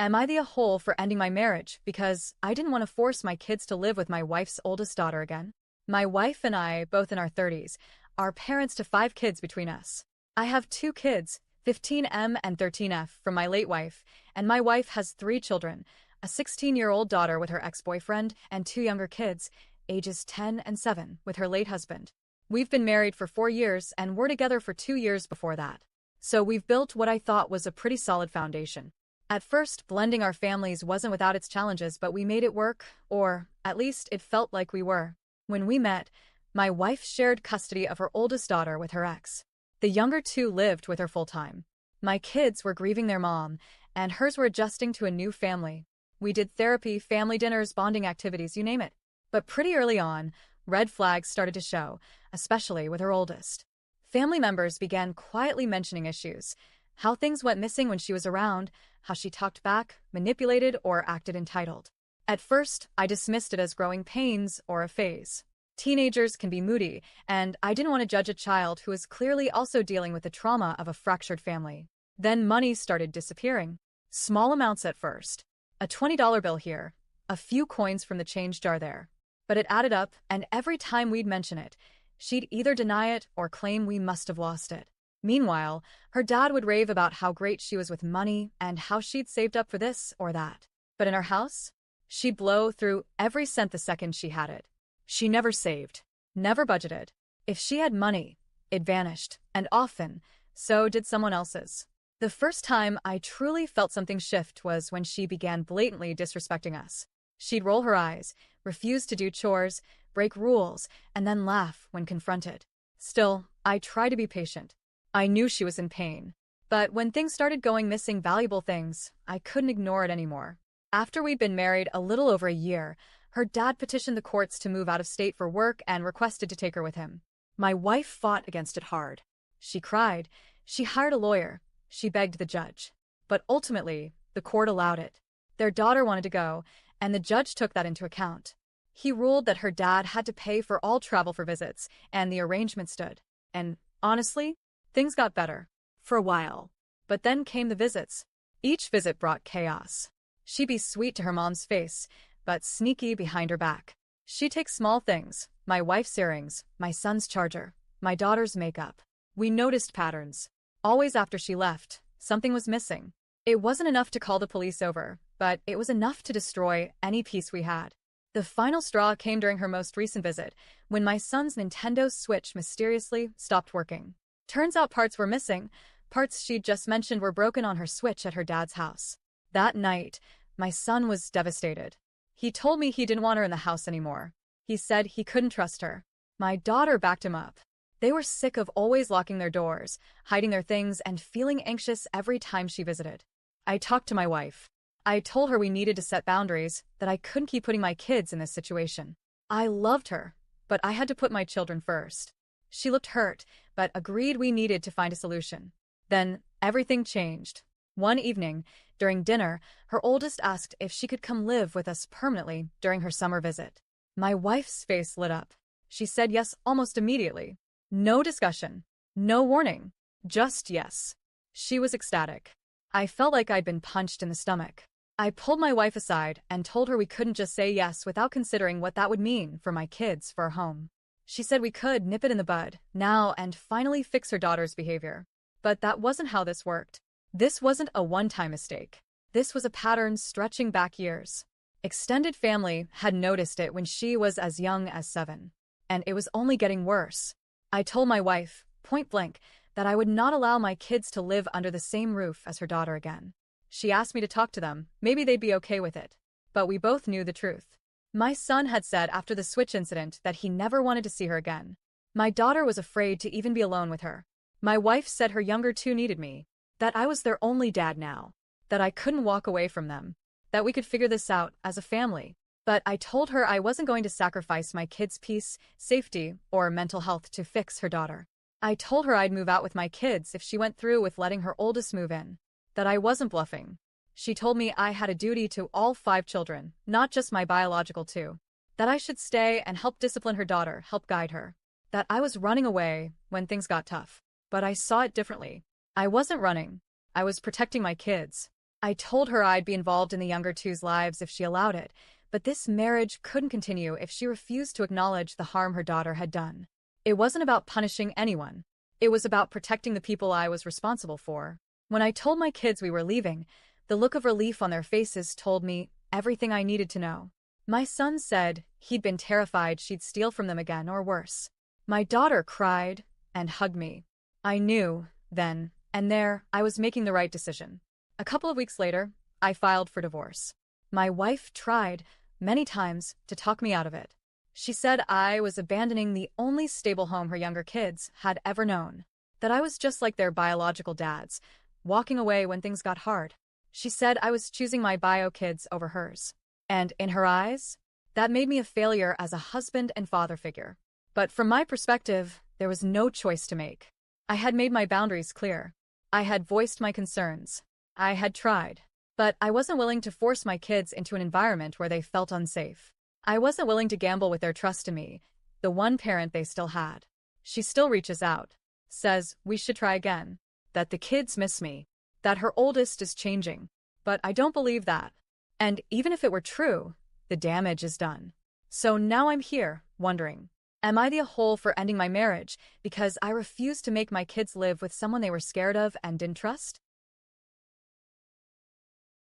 Am I the a-hole for ending my marriage because I didn't want to force my kids to live with my wife's oldest daughter again? My wife and I, both in our 30s, are parents to 5 kids between us. I have 2 kids, 15M and 13F, from my late wife, and my wife has 3 children, a 16-year-old daughter with her ex-boyfriend and 2 younger kids, ages 10 and 7, with her late husband. We've been married for 4 years and were together for 2 years before that. So we've built what I thought was a pretty solid foundation. At first, blending our families wasn't without its challenges, but we made it work, or at least it felt like we were. When we met, my wife shared custody of her oldest daughter with her ex. The younger 2 lived with her full-time. My kids were grieving their mom, and hers were adjusting to a new family. We did therapy, family dinners, bonding activities, you name it. But pretty early on, red flags started to show, especially with her oldest. Family members began quietly mentioning issues: how things went missing when she was around, how she talked back, manipulated, or acted entitled. At first, I dismissed it as growing pains or a phase. Teenagers can be moody, and I didn't want to judge a child who was clearly also dealing with the trauma of a fractured family. Then money started disappearing. Small amounts at first. A $20 bill here, a few coins from the change jar there. But it added up, and every time we'd mention it, she'd either deny it or claim we must have lost it. Meanwhile, her dad would rave about how great she was with money and how she'd saved up for this or that. But in our house, she'd blow through every cent the second she had it. She never saved, never budgeted. If she had money, it vanished, and often, so did someone else's. The first time I truly felt something shift was when she began blatantly disrespecting us. She'd roll her eyes, refuse to do chores, break rules, and then laugh when confronted. Still, I tried to be patient. I knew she was in pain. But when things started going missing, valuable things, I couldn't ignore it anymore. After we'd been married a little over a year, her dad petitioned the courts to move out of state for work and requested to take her with him. My wife fought against it hard. She cried. She hired a lawyer. She begged the judge. But ultimately, the court allowed it. Their daughter wanted to go, and the judge took that into account. He ruled that her dad had to pay for all travel for visits, and the arrangement stood. And honestly, things got better. For a while. But then came the visits. Each visit brought chaos. She'd be sweet to her mom's face, but sneaky behind her back. She'd take small things: my wife's earrings, my son's charger, my daughter's makeup. We noticed patterns. Always after she left, something was missing. It wasn't enough to call the police over, but it was enough to destroy any peace we had. The final straw came during her most recent visit, when my son's Nintendo Switch mysteriously stopped working. Turns out parts were missing. Parts she'd just mentioned were broken on her Switch at her dad's house. That night, my son was devastated. He told me he didn't want her in the house anymore. He said he couldn't trust her. My daughter backed him up. They were sick of always locking their doors, hiding their things, and feeling anxious every time she visited. I talked to my wife. I told her we needed to set boundaries, that I couldn't keep putting my kids in this situation. I loved her, but I had to put my children first. She looked hurt, but agreed we needed to find a solution. Then, everything changed. One evening, during dinner, her oldest asked if she could come live with us permanently during her summer visit. My wife's face lit up. She said yes almost immediately. No discussion. No warning. Just yes. She was ecstatic. I felt like I'd been punched in the stomach. I pulled my wife aside and told her we couldn't just say yes without considering what that would mean for my kids, for a home. She said we could nip it in the bud now and finally fix her daughter's behavior. But that wasn't how this worked. This wasn't a one-time mistake. This was a pattern stretching back years. Extended family had noticed it when she was as young as 7. And it was only getting worse. I told my wife, point blank, that I would not allow my kids to live under the same roof as her daughter again. She asked me to talk to them, maybe they'd be okay with it. But we both knew the truth. My son had said after the Switch incident that he never wanted to see her again. My daughter was afraid to even be alone with her. My wife said her younger 2 needed me, that I was their only dad now, that I couldn't walk away from them, that we could figure this out as a family. But I told her I wasn't going to sacrifice my kids' peace, safety, or mental health to fix her daughter. I told her I'd move out with my kids if she went through with letting her oldest move in, that I wasn't bluffing. She told me I had a duty to all 5 children, not just my biological 2, that I should stay and help discipline her daughter, help guide her, that I was running away when things got tough. But I saw it differently. I wasn't running. I was protecting my kids. I told her I'd be involved in the younger two's lives if she allowed it, but this marriage couldn't continue if she refused to acknowledge the harm her daughter had done. It wasn't about punishing anyone. It was about protecting the people I was responsible for. When I told my kids we were leaving, the look of relief on their faces told me everything I needed to know. My son said he'd been terrified she'd steal from them again or worse. My daughter cried and hugged me. I knew, then and there, I was making the right decision. A couple of weeks later, I filed for divorce. My wife tried, many times, to talk me out of it. She said I was abandoning the only stable home her younger kids had ever known, that I was just like their biological dads, walking away when things got hard. She said I was choosing my bio kids over hers. And in her eyes, that made me a failure as a husband and father figure. But from my perspective, there was no choice to make. I had made my boundaries clear. I had voiced my concerns. I had tried. But I wasn't willing to force my kids into an environment where they felt unsafe. I wasn't willing to gamble with their trust in me, the one parent they still had. She still reaches out, says we should try again, that the kids miss me, that her oldest is changing. But I don't believe that. And even if it were true, the damage is done. So now I'm here, wondering, am I the a-hole for ending my marriage because I refused to make my kids live with someone they were scared of and didn't trust?